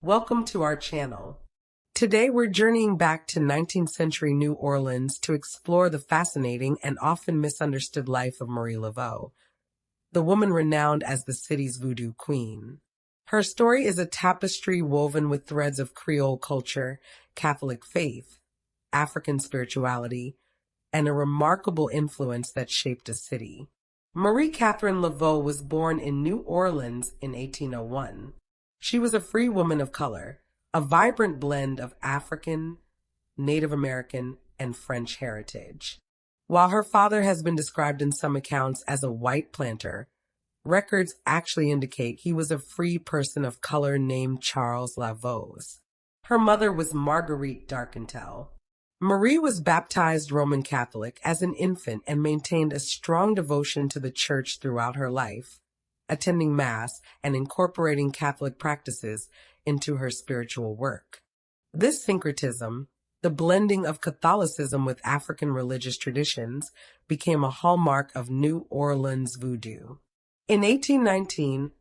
Welcome to our channel. Today we're journeying back to 19th century New Orleans to explore the fascinating and often misunderstood life of Marie Laveau, the woman renowned as the city's voodoo queen. Her story is a tapestry woven with threads of Creole culture, Catholic faith, African spirituality, and a remarkable influence that shaped a city. Marie Catherine Laveau was born in New Orleans in 1801. She was a free woman of color, a vibrant blend of African, Native American, and French heritage. While her father has been described in some accounts as a white planter, records actually indicate he was a free person of color named Charles Laveau. Her mother was Marguerite d'Arcantel. Marie was baptized Roman Catholic as an infant and maintained a strong devotion to the church throughout her life, attending Mass and incorporating Catholic practices into her spiritual work. This syncretism, the blending of Catholicism with African religious traditions, became a hallmark of New Orleans voodoo. In 1819,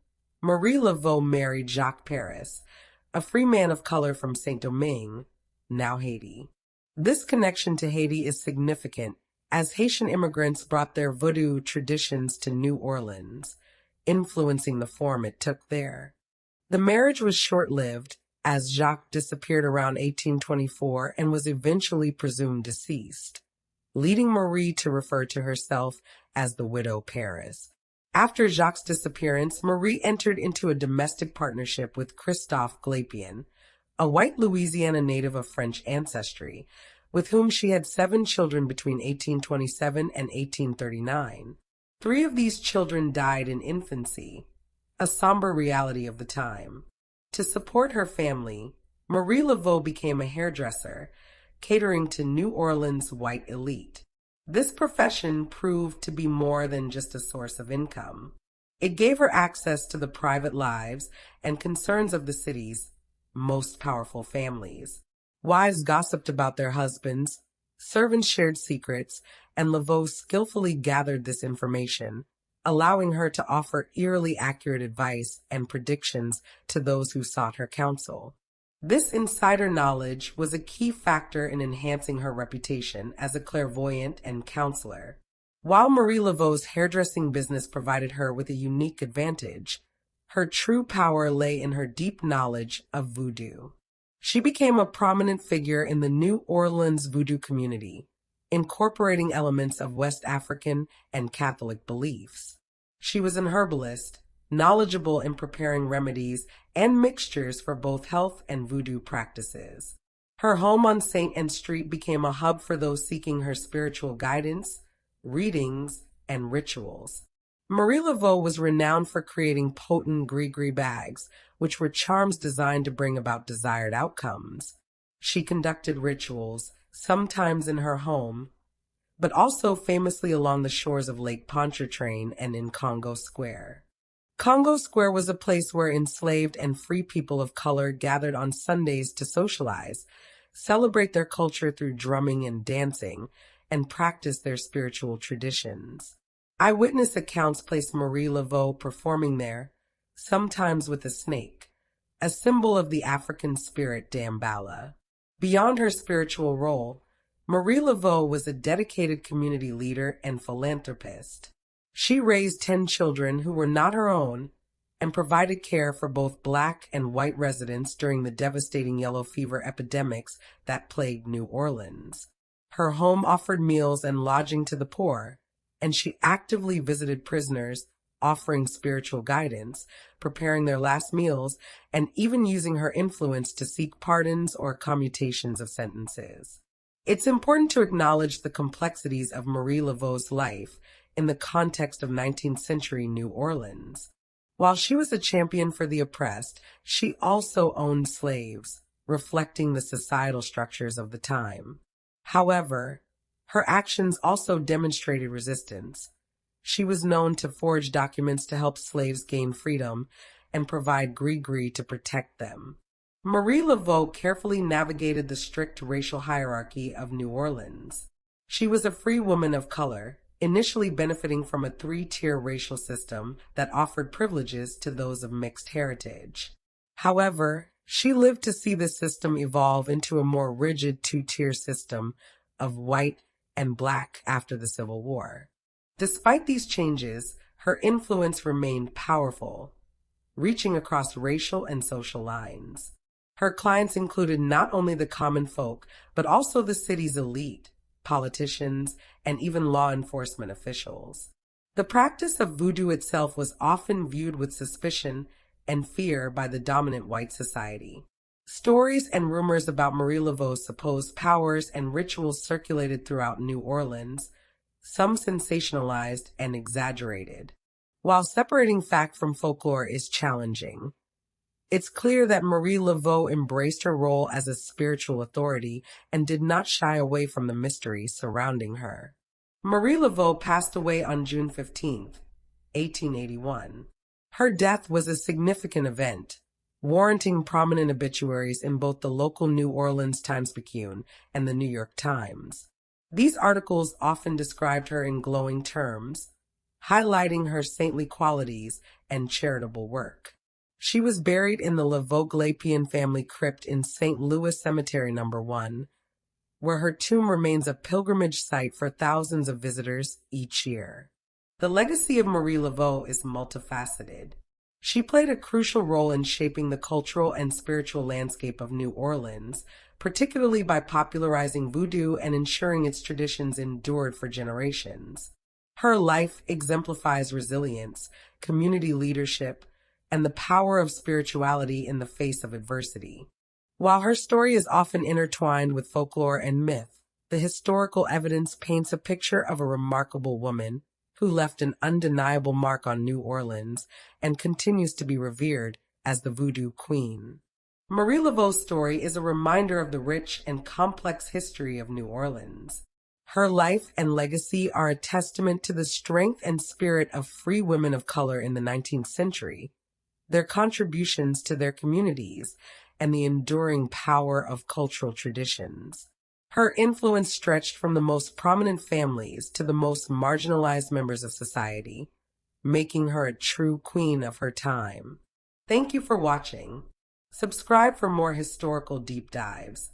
Marie Laveau married Jacques Paris, a free man of color from Saint-Domingue, now Haiti. This connection to Haiti is significant, as Haitian immigrants brought their voodoo traditions to New Orleans, influencing the form it took there. The marriage was short-lived, as Jacques disappeared around 1824 and was eventually presumed deceased, leading Marie to refer to herself as the widow Paris. After Jacques' disappearance, Marie entered into a domestic partnership with Christophe Glapion, a white Louisiana native of French ancestry, with whom she had 7 children between 1827 and 1839. 3 of these children died in infancy, a somber reality of the time. To support her family, Marie Laveau became a hairdresser, catering to New Orleans' white elite. This profession proved to be more than just a source of income. It gave her access to the private lives and concerns of the city's most powerful families. Wives gossiped about their husbands, servants shared secrets, and Laveau skillfully gathered this information, allowing her to offer eerily accurate advice and predictions to those who sought her counsel. This insider knowledge was a key factor in enhancing her reputation as a clairvoyant and counselor. While Marie Laveau's hairdressing business provided her with a unique advantage, her true power lay in her deep knowledge of voodoo. She became a prominent figure in the New Orleans voodoo community, incorporating elements of West African and Catholic beliefs. She was an herbalist, knowledgeable in preparing remedies and mixtures for both health and voodoo practices. Her home on St. Anne Street became a hub for those seeking her spiritual guidance, readings, and rituals. Marie Laveau was renowned for creating potent gris-gris bags, which were charms designed to bring about desired outcomes. She conducted rituals, sometimes in her home, but also famously along the shores of Lake Pontchartrain and in Congo Square. Congo Square was a place where enslaved and free people of color gathered on Sundays to socialize, celebrate their culture through drumming and dancing, and practice their spiritual traditions. Eyewitness accounts place Marie Laveau performing there, sometimes with a snake, a symbol of the African spirit Damballa. Beyond her spiritual role, Marie Laveau was a dedicated community leader and philanthropist. She raised 10 children who were not her own and provided care for both Black and white residents during the devastating yellow fever epidemics that plagued New Orleans. Her home offered meals and lodging to the poor, and she actively visited prisoners, offering spiritual guidance, preparing their last meals, and even using her influence to seek pardons or commutations of sentences. It's important to acknowledge the complexities of Marie Laveau's life in the context of 19th century New Orleans. While she was a champion for the oppressed, she also owned slaves, reflecting the societal structures of the time. However, her actions also demonstrated resistance. She was known to forge documents to help slaves gain freedom and provide gris-gris to protect them. Marie Laveau carefully navigated the strict racial hierarchy of New Orleans. She was a free woman of color, initially benefiting from a 3-tier racial system that offered privileges to those of mixed heritage. However, She lived to see the system evolve into a more rigid two-tier system of white and black after the Civil War. Despite these changes, her influence remained powerful, reaching across racial and social lines. Her clients included not only the common folk, but also the city's elite, politicians, and even law enforcement officials. The practice of voodoo itself was often viewed with suspicion and fear by the dominant white society. Stories and rumors about Marie Laveau's supposed powers and rituals circulated throughout New Orleans, some sensationalized and exaggerated. While separating fact from folklore is challenging, it's clear that Marie Laveau embraced her role as a spiritual authority and did not shy away from the mystery surrounding her. Marie Laveau passed away on June 15, 1881. Her death was a significant event, warranting prominent obituaries in both the local New Orleans Times-Picayune and the New York Times. These articles often described her in glowing terms, highlighting her saintly qualities and charitable work. She was buried in the Laveau-Glapian family crypt in St. Louis Cemetery No. 1, where her tomb remains a pilgrimage site for thousands of visitors each year. The legacy of Marie Laveau is multifaceted. She played a crucial role in shaping the cultural and spiritual landscape of New Orleans, particularly by popularizing voodoo and ensuring its traditions endured for generations. Her life exemplifies resilience, community leadership, and the power of spirituality in the face of adversity. While her story is often intertwined with folklore and myth, the historical evidence paints a picture of a remarkable woman who left an undeniable mark on New Orleans and continues to be revered as the Voodoo Queen. Marie Laveau's story is a reminder of the rich and complex history of New Orleans. Her life and legacy are a testament to the strength and spirit of free women of color in the 19th century, their contributions to their communities, and the enduring power of cultural traditions. Her influence stretched from the most prominent families to the most marginalized members of society, making her a true queen of her time. Thank you for watching. Subscribe for more historical deep dives.